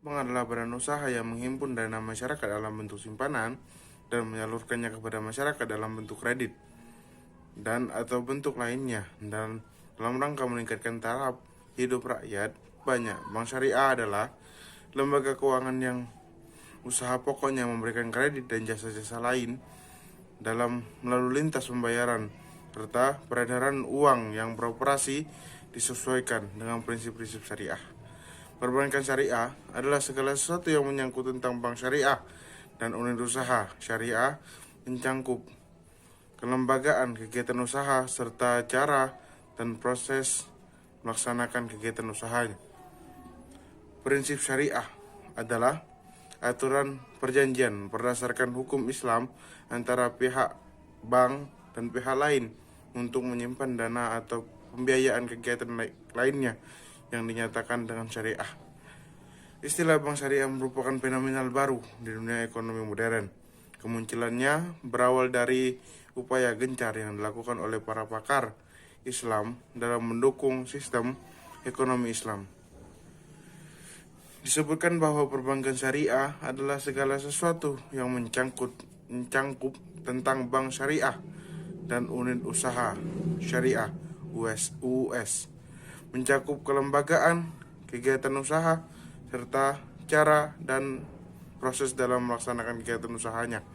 Bank adalah badan usaha yang menghimpun dana masyarakat dalam bentuk simpanan dan menyalurkannya kepada masyarakat dalam bentuk kredit dan atau bentuk lainnya. Dan dalam rangka meningkatkan taraf hidup rakyat, banyak bank syariah adalah lembaga keuangan yang usaha pokoknya memberikan kredit dan jasa-jasa lain dalam lalu lintas pembayaran serta peredaran uang yang beroperasi disesuaikan dengan prinsip-prinsip syariah. Perbankan syariah adalah segala sesuatu yang menyangkut tentang bank syariah dan unit usaha syariah, mencangkup kelembagaan kegiatan usaha serta cara dan proses melaksanakan kegiatan usahanya. Prinsip syariah adalah aturan perjanjian berdasarkan hukum Islam antara pihak bank dan pihak lain untuk menyimpan dana atau pembiayaan kegiatan lainnya yang dinyatakan dengan syariah. Istilah bank syariah merupakan fenomenal baru di dunia ekonomi modern. Kemunculannya berawal dari upaya gencar yang dilakukan oleh para pakar Islam dalam mendukung sistem ekonomi Islam. Disebutkan bahwa perbankan syariah adalah segala sesuatu yang mencangkup tentang bank syariah dan unit usaha syariah (UUS), mencakup kelembagaan, kegiatan usaha, serta cara dan proses dalam melaksanakan kegiatan usahanya.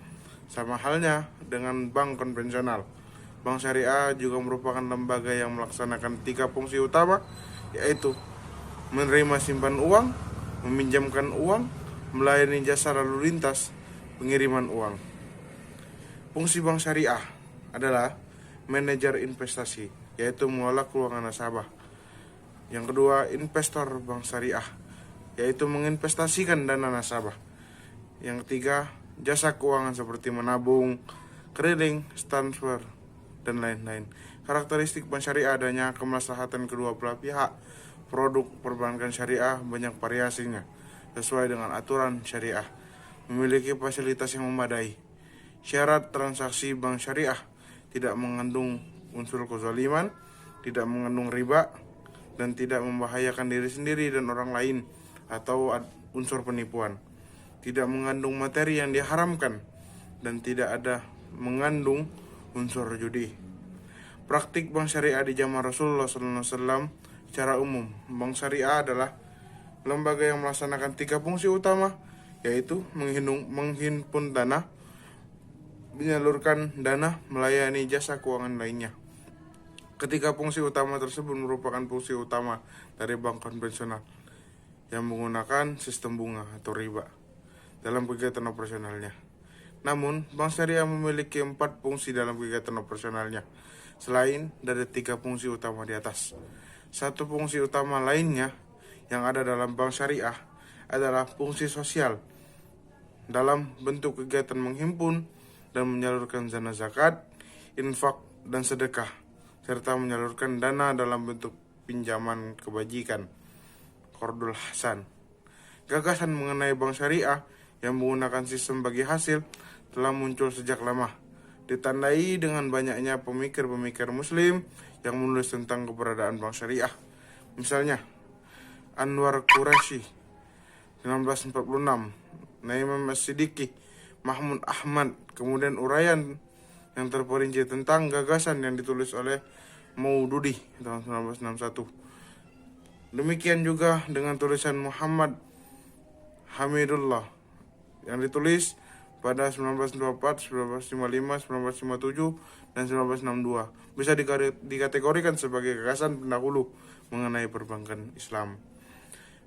Sama halnya dengan bank konvensional, bank syariah juga merupakan lembaga yang melaksanakan 3 fungsi utama, yaitu menerima simpan uang, meminjamkan uang, melayani jasa lalu lintas pengiriman uang. Fungsi bank syariah adalah manajer investasi, yaitu mengelola keuangan nasabah. Yang kedua, investor bank syariah, yaitu menginvestasikan dana nasabah. Yang ketiga, jasa keuangan seperti menabung, kredit, transfer, dan lain-lain. Karakteristik bank syariah adanya kemaslahatan kedua belah pihak. Produk perbankan syariah banyak variasinya, sesuai dengan aturan syariah, memiliki fasilitas yang memadai. Syarat transaksi bank syariah tidak mengandung unsur kezaliman, tidak mengandung riba, dan tidak membahayakan diri sendiri dan orang lain atau unsur penipuan. Tidak mengandung materi yang diharamkan dan tidak ada mengandung unsur judi. Praktik bank syariah di zaman Rasulullah SAW secara umum, bank syariah adalah lembaga yang melaksanakan 3 fungsi utama, yaitu menghimpun dana, menyalurkan dana, melayani jasa keuangan lainnya. Ketiga fungsi utama tersebut merupakan fungsi utama dari bank konvensional yang menggunakan sistem bunga atau riba dalam kegiatan operasionalnya. Namun, bank syariah memiliki 4 fungsi dalam kegiatan operasionalnya, selain dari 3 fungsi utama di atas. Satu fungsi utama lainnya yang ada dalam bank syariah adalah fungsi sosial dalam bentuk kegiatan menghimpun dan menyalurkan dana zakat, infak, dan sedekah, serta menyalurkan dana dalam bentuk pinjaman kebajikan, qardul hasan. Gagasan mengenai bank syariah yang menggunakan sistem bagi hasil telah muncul sejak lama, ditandai dengan banyaknya pemikir-pemikir muslim yang menulis tentang keberadaan bank syariah. Misalnya, Anwar Quraisy 1946, Naimam As-Siddiqi, Mahmud Ahmad, kemudian uraian yang terperinci tentang gagasan yang ditulis oleh Maududi tahun 1961. Demikian juga dengan tulisan Muhammad Hamidullah yang ditulis pada 1924, 1955, 1957, dan 1962. Bisa dikategorikan sebagai gagasan pendahulu mengenai perbankan Islam.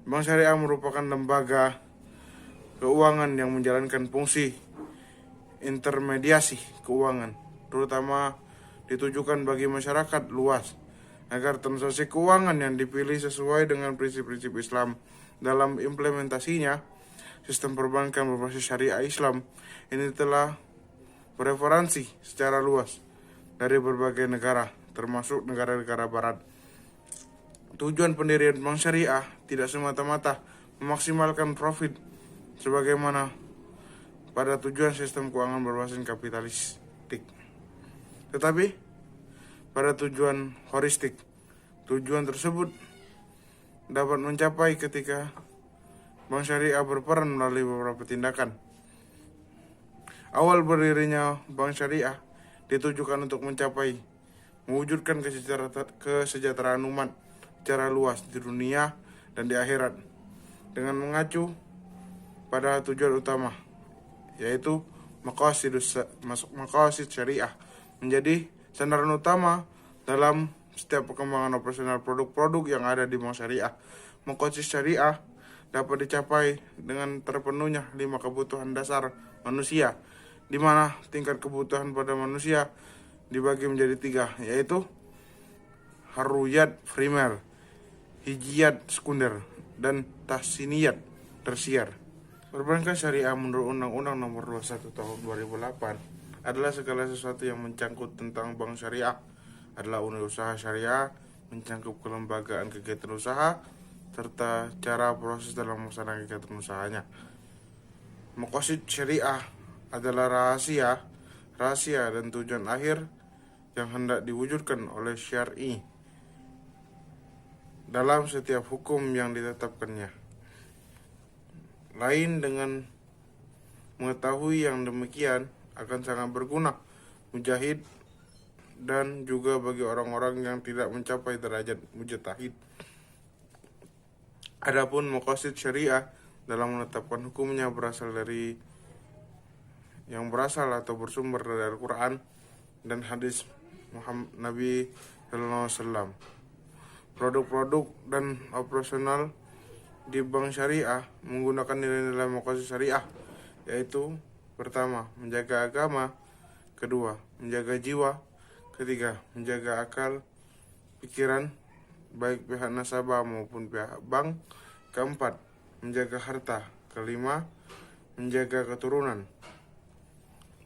Bank syariah merupakan lembaga keuangan yang menjalankan fungsi intermediasi keuangan, terutama ditujukan bagi masyarakat luas, agar transaksi keuangan yang dipilih sesuai dengan prinsip-prinsip Islam. Dalam implementasinya, sistem perbankan berbasis syariah Islam ini telah bereferensi secara luas dari berbagai negara, termasuk negara-negara barat. Tujuan pendirian bank syariah tidak semata-mata memaksimalkan profit sebagaimana pada tujuan sistem keuangan berbasis kapitalistik, tetapi pada tujuan holistik. Tujuan tersebut dapat mencapai ketika Bank syariah berperan melalui beberapa tindakan. Awal berdirinya bank syariah ditujukan untuk mewujudkan kesejahteraan umat secara luas di dunia dan di akhirat dengan mengacu pada tujuan utama, yaitu maqasid syariah menjadi sandaran utama dalam setiap perkembangan operasional produk-produk yang ada di bank syariah. Maqasid syariah dapat dicapai dengan terpenuhnya 5 kebutuhan dasar manusia, di mana tingkat kebutuhan pada manusia dibagi menjadi 3, yaitu haruriyat primer, hijiyat sekunder, dan tahsiniyat tersier. Perbankan syariah menurut Undang-Undang Nomor 21 Tahun 2008 adalah segala sesuatu yang mencangkut tentang bank syariah, adalah unit usaha syariah, mencangkup kelembagaan kegiatan usaha, serta cara proses dalam melaksanakan kegiatan usahanya. Maqasid syariah adalah rahasia dan tujuan akhir yang hendak diwujudkan oleh syar'i dalam setiap hukum yang ditetapkannya. Lain dengan mengetahui yang demikian akan sangat berguna mujahid dan juga bagi orang-orang yang tidak mencapai derajat mujtahid. Adapun maqasid syariah dalam menetapkan hukumnya berasal atau bersumber dari Al-Quran dan hadis Nabi Sallallahu Alaihi Wasallam. Produk-produk dan operasional di bank syariah menggunakan nilai-nilai maqasid syariah, yaitu pertama, menjaga agama; kedua, menjaga jiwa; ketiga, menjaga akal pikiran baik pihak nasabah maupun pihak bank; keempat, menjaga harta; kelima, menjaga keturunan.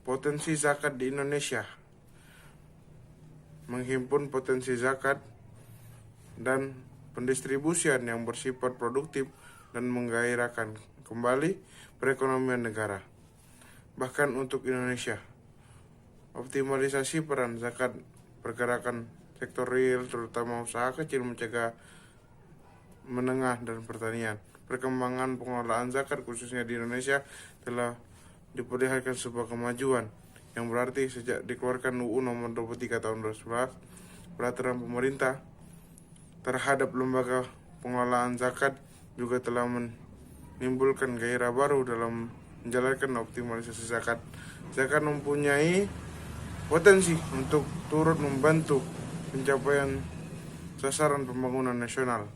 Potensi zakat di Indonesia: menghimpun potensi zakat dan pendistribusian yang bersifat produktif dan menggairahkan kembali perekonomian negara. Bahkan untuk Indonesia, optimalisasi peran zakat pergerakan sektor real, terutama usaha kecil, menengah, dan pertanian. Perkembangan pengelolaan zakat khususnya di Indonesia telah diperlihatkan sebuah kemajuan yang berarti sejak dikeluarkan UU Nomor 23 Tahun 2011, peraturan pemerintah terhadap lembaga pengelolaan zakat juga telah menimbulkan gairah baru dalam menjalankan optimalisasi zakat. Zakat mempunyai potensi untuk turut membantu pencapaian sasaran pembangunan nasional.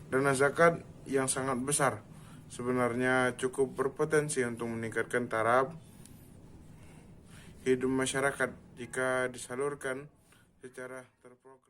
Dana zakat yang sangat besar sebenarnya cukup berpotensi untuk meningkatkan taraf hidup masyarakat jika disalurkan secara terprogram.